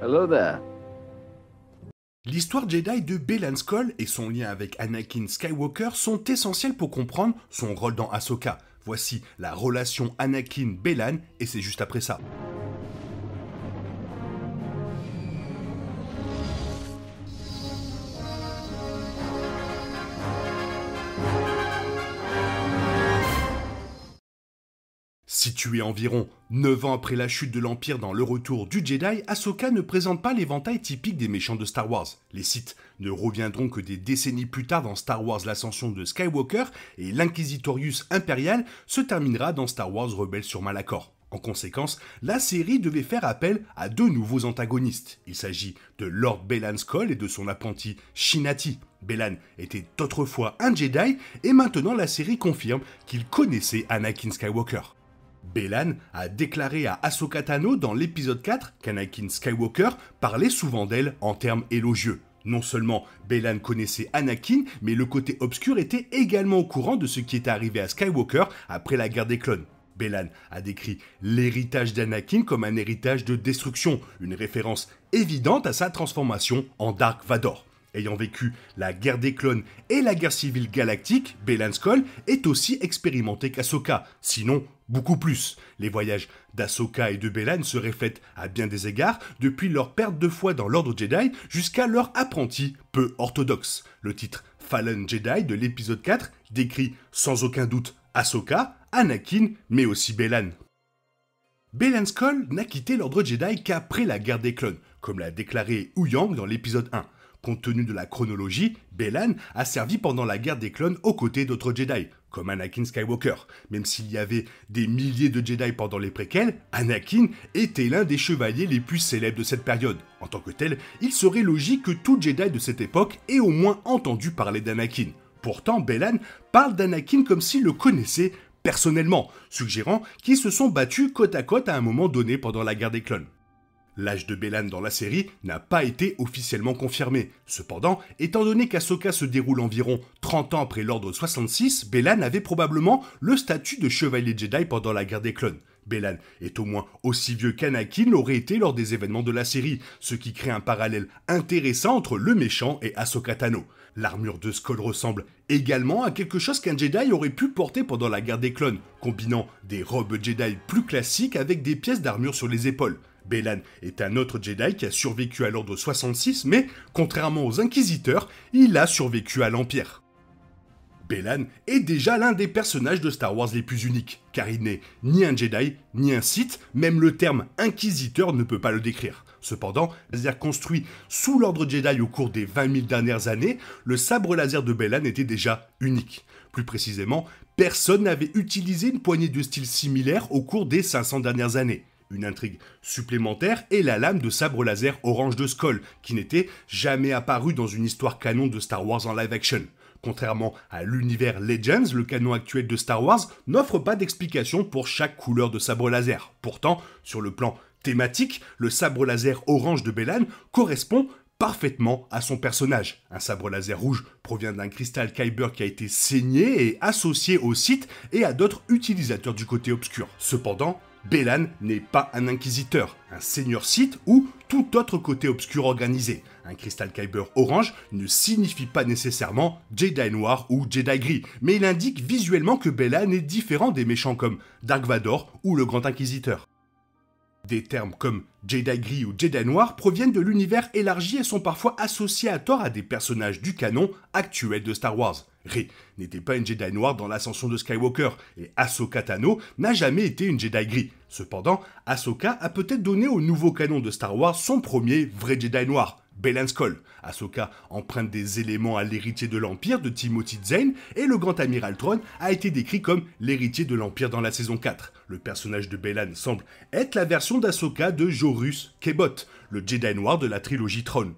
Hello there. L'histoire Jedi de Baylan Skoll et son lien avec Anakin Skywalker sont essentiels pour comprendre son rôle dans Ahsoka. Voici la relation Anakin-Baylan et c'est juste après ça. Située environ 9 ans après la chute de l'Empire dans Le Retour du Jedi, Ahsoka ne présente pas l'éventail typique des méchants de Star Wars. Les Sith ne reviendront que des décennies plus tard dans Star Wars l'ascension de Skywalker et l'Inquisitorius impérial se terminera dans Star Wars Rebelle sur Malachor. En conséquence, la série devait faire appel à deux nouveaux antagonistes. Il s'agit de Lord Baylan Skoll et de son apprenti Shinati. Baylan était autrefois un Jedi et maintenant la série confirme qu'il connaissait Anakin Skywalker. Baylan a déclaré à Ahsoka Tano dans l'épisode 4 qu'Anakin Skywalker parlait souvent d'elle en termes élogieux. Non seulement Baylan connaissait Anakin, mais le côté obscur était également au courant de ce qui était arrivé à Skywalker après la guerre des clones. Baylan a décrit l'héritage d'Anakin comme un héritage de destruction, une référence évidente à sa transformation en Dark Vador. Ayant vécu la guerre des clones et la guerre civile galactique, Baylan Skoll est aussi expérimenté qu'Ahsoka, sinon beaucoup plus. Les voyages d'Ahsoka et de Baylan se reflètent à bien des égards, depuis leur perte de foi dans l'ordre Jedi jusqu'à leur apprenti peu orthodoxe. Le titre Fallen Jedi de l'épisode 4 décrit sans aucun doute Ahsoka, Anakin, mais aussi Baylan. Baylan Skoll n'a quitté l'ordre Jedi qu'après la guerre des clones, comme l'a déclaré Huyang dans l'épisode 1. Compte tenu de la chronologie, Baylan a servi pendant la guerre des clones aux côtés d'autres Jedi, comme Anakin Skywalker. Même s'il y avait des milliers de Jedi pendant les préquels, Anakin était l'un des chevaliers les plus célèbres de cette période. En tant que tel, il serait logique que tout Jedi de cette époque ait au moins entendu parler d'Anakin. Pourtant, Baylan parle d'Anakin comme s'il le connaissait personnellement, suggérant qu'ils se sont battus côte à côte à un moment donné pendant la guerre des clones. L'âge de Baylan dans la série n'a pas été officiellement confirmé. Cependant, étant donné qu'Ahsoka se déroule environ 30 ans après l'Ordre 66, Baylan avait probablement le statut de chevalier Jedi pendant la guerre des clones. Baylan est au moins aussi vieux qu'Anakin l'aurait été lors des événements de la série, ce qui crée un parallèle intéressant entre le méchant et Ahsoka Tano. L'armure de Skoll ressemble également à quelque chose qu'un Jedi aurait pu porter pendant la guerre des clones, combinant des robes Jedi plus classiques avec des pièces d'armure sur les épaules. Baylan est un autre Jedi qui a survécu à l'Ordre 66, mais contrairement aux Inquisiteurs, il a survécu à l'Empire. Baylan est déjà l'un des personnages de Star Wars les plus uniques, car il n'est ni un Jedi, ni un Sith, même le terme Inquisiteur ne peut pas le décrire. Cependant, laser construit sous l'Ordre Jedi au cours des 20 000 dernières années, le sabre laser de Baylan était déjà unique. Plus précisément, personne n'avait utilisé une poignée de style similaire au cours des 500 dernières années. Une intrigue supplémentaire est la lame de sabre laser orange de Skoll, qui n'était jamais apparue dans une histoire canon de Star Wars en live action. Contrairement à l'univers Legends, le canon actuel de Star Wars n'offre pas d'explication pour chaque couleur de sabre laser. Pourtant, sur le plan thématique, le sabre laser orange de Baylan correspond parfaitement à son personnage. Un sabre laser rouge provient d'un cristal Kyber qui a été saigné et associé au Sith et à d'autres utilisateurs du côté obscur. Cependant, Baylan n'est pas un inquisiteur, un seigneur Sith ou tout autre côté obscur organisé. Un cristal Kyber orange ne signifie pas nécessairement Jedi noir ou Jedi gris, mais il indique visuellement que Baylan est différent des méchants comme Dark Vador ou le Grand Inquisiteur. Des termes comme Jedi gris ou Jedi noir proviennent de l'univers élargi et sont parfois associés à tort à des personnages du canon actuel de Star Wars. Rey n'était pas une Jedi noire dans l'ascension de Skywalker, et Ahsoka Tano n'a jamais été une Jedi gris. Cependant, Ahsoka a peut-être donné au nouveau canon de Star Wars son premier vrai Jedi noir, Baylan Skoll. Ahsoka emprunte des éléments à l'héritier de l'Empire de Timothy Zahn, et le Grand Amiral Thrawn a été décrit comme l'héritier de l'Empire dans la saison 4. Le personnage de Baylan semble être la version d'Ahsoka de Jorus Kebot, le Jedi noir de la trilogie Thrawn.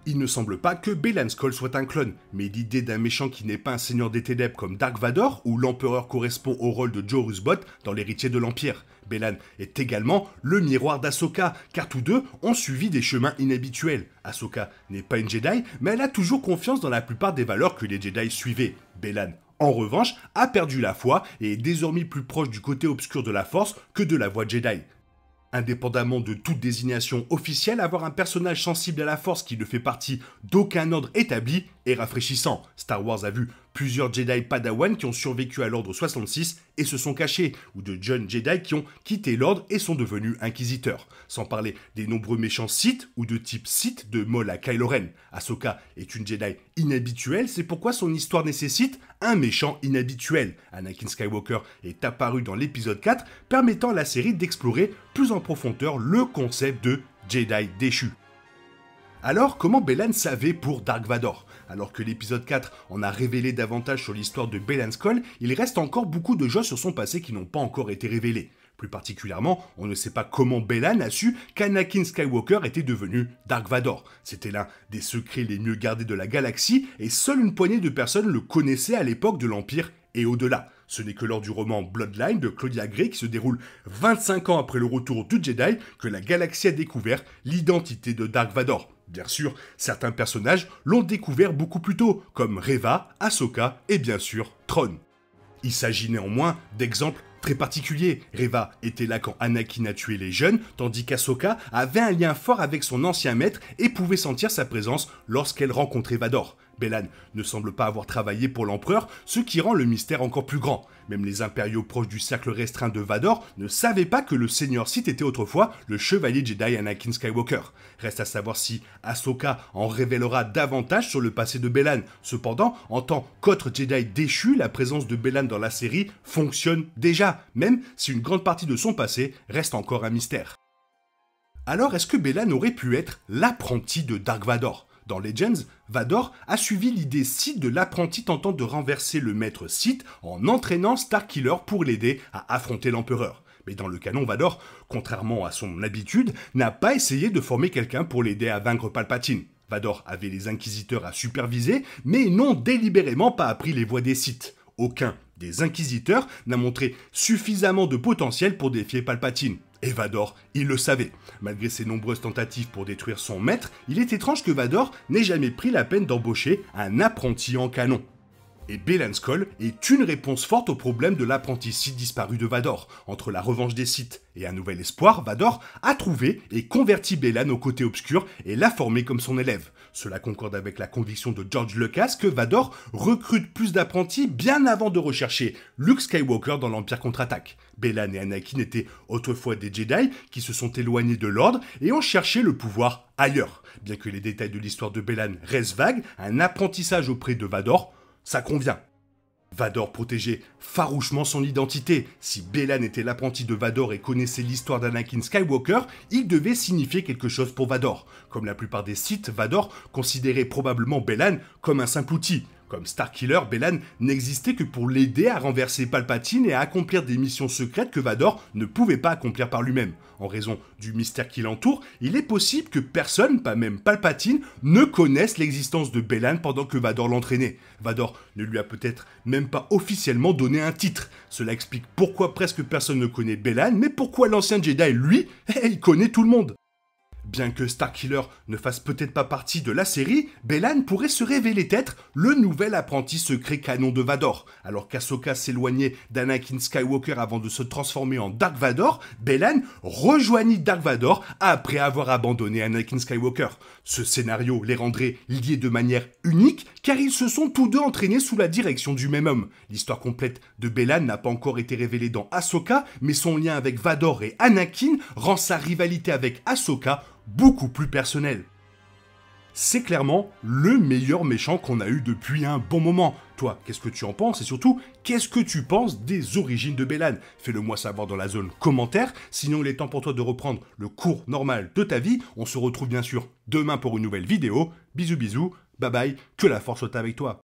Il ne semble pas que Baylan Skoll soit un clone, mais l'idée d'un méchant qui n'est pas un seigneur des ténèbres comme Dark Vador, où l'empereur correspond au rôle de Jorus Bot dans l'héritier de l'Empire. Baylan est également le miroir d'Ahsoka, car tous deux ont suivi des chemins inhabituels. Ahsoka n'est pas une Jedi, mais elle a toujours confiance dans la plupart des valeurs que les Jedi suivaient. Baylan, en revanche, a perdu la foi et est désormais plus proche du côté obscur de la Force que de la voie Jedi. Indépendamment de toute désignation officielle, avoir un personnage sensible à la force qui ne fait partie d'aucun ordre établi est rafraîchissant. Star Wars a vu plusieurs Jedi Padawan qui ont survécu à l'ordre 66 et se sont cachés, ou de jeunes Jedi qui ont quitté l'ordre et sont devenus inquisiteurs. Sans parler des nombreux méchants Sith ou de type Sith de Maul à Kylo Ren. Ahsoka est une Jedi inhabituelle, c'est pourquoi son histoire nécessite un méchant inhabituel. Anakin Skywalker est apparu dans l'épisode 4, permettant à la série d'explorer plus en profondeur le concept de Jedi déchu. Alors, comment Bellan savait pour Dark Vador? Alors que l'épisode 4 en a révélé davantage sur l'histoire de Bellan Skoll, il reste encore beaucoup de choses sur son passé qui n'ont pas encore été révélées. Plus particulièrement, on ne sait pas comment Bellan a su qu'Anakin Skywalker était devenu Dark Vador. C'était l'un des secrets les mieux gardés de la galaxie et seule une poignée de personnes le connaissaient à l'époque de l'Empire et au-delà. Ce n'est que lors du roman Bloodline de Claudia Gray, qui se déroule 25 ans après le retour du Jedi, que la galaxie a découvert l'identité de Dark Vador. Bien sûr, certains personnages l'ont découvert beaucoup plus tôt, comme Reva, Ahsoka et bien sûr Thrawn. Il s'agit néanmoins d'exemples très particuliers. Reva était là quand Anakin a tué les jeunes, tandis qu'Ahsoka avait un lien fort avec son ancien maître et pouvait sentir sa présence lorsqu'elle rencontrait Vador. Bellan ne semble pas avoir travaillé pour l'empereur, ce qui rend le mystère encore plus grand. Même les impériaux proches du cercle restreint de Vador ne savaient pas que le Seigneur Sith était autrefois le chevalier Jedi Anakin Skywalker. Reste à savoir si Ahsoka en révélera davantage sur le passé de Bellan. Cependant, en tant qu'autre Jedi déchu, la présence de Bellan dans la série fonctionne déjà, même si une grande partie de son passé reste encore un mystère. Alors, est-ce que Bellan aurait pu être l'apprenti de Dark Vador ? Dans Legends, Vador a suivi l'idée Sith de l'apprenti tentant de renverser le maître Sith en entraînant Starkiller pour l'aider à affronter l'empereur. Mais dans le canon, Vador, contrairement à son habitude, n'a pas essayé de former quelqu'un pour l'aider à vaincre Palpatine. Vador avait les inquisiteurs à superviser, mais n'ont délibérément pas appris les voies des Sith. Aucun des inquisiteurs n'a montré suffisamment de potentiel pour défier Palpatine. Et Vador, il le savait. Malgré ses nombreuses tentatives pour détruire son maître, il est étrange que Vador n'ait jamais pris la peine d'embaucher un apprenti en canon. Et Bellan Skoll est une réponse forte au problème de l'apprenti Sith disparu de Vador. Entre la revanche des Sith et un nouvel espoir, Vador a trouvé et converti Bellan au côté obscur et l'a formé comme son élève. Cela concorde avec la conviction de George Lucas que Vador recrute plus d'apprentis bien avant de rechercher Luke Skywalker dans l'Empire contre-attaque. Bellan et Anakin étaient autrefois des Jedi qui se sont éloignés de l'ordre et ont cherché le pouvoir ailleurs. Bien que les détails de l'histoire de Bellan restent vagues, un apprentissage auprès de Vador, ça convient. Vador protégeait farouchement son identité. Si Bellan était l'apprenti de Vador et connaissait l'histoire d'Anakin Skywalker, il devait signifier quelque chose pour Vador. Comme la plupart des Sith, Vador considérait probablement Bellan comme un simple outil. Comme Starkiller, Bellan n'existait que pour l'aider à renverser Palpatine et à accomplir des missions secrètes que Vador ne pouvait pas accomplir par lui-même. En raison du mystère qui l'entoure, il est possible que personne, pas même Palpatine, ne connaisse l'existence de Bellan pendant que Vador l'entraînait. Vador ne lui a peut-être même pas officiellement donné un titre. Cela explique pourquoi presque personne ne connaît Bellan, mais pourquoi l'ancien Jedi, lui, il connaît tout le monde. Bien que Starkiller ne fasse peut-être pas partie de la série, Bellan pourrait se révéler être le nouvel apprenti secret canon de Vador. Alors qu'Ahsoka s'éloignait d'Anakin Skywalker avant de se transformer en Dark Vador, Bellan rejoignit Dark Vador après avoir abandonné Anakin Skywalker. Ce scénario les rendrait liés de manière unique car ils se sont tous deux entraînés sous la direction du même homme. L'histoire complète de Bellan n'a pas encore été révélée dans Ahsoka, mais son lien avec Vador et Anakin rend sa rivalité avec Ahsoka beaucoup plus personnel. C'est clairement le meilleur méchant qu'on a eu depuis un bon moment. Toi, qu'est-ce que tu en penses et surtout, qu'est-ce que tu penses des origines de Bellan? Fais-le moi savoir dans la zone commentaire, sinon il est temps pour toi de reprendre le cours normal de ta vie. On se retrouve bien sûr demain pour une nouvelle vidéo. Bisous bisous, bye bye, que la force soit avec toi.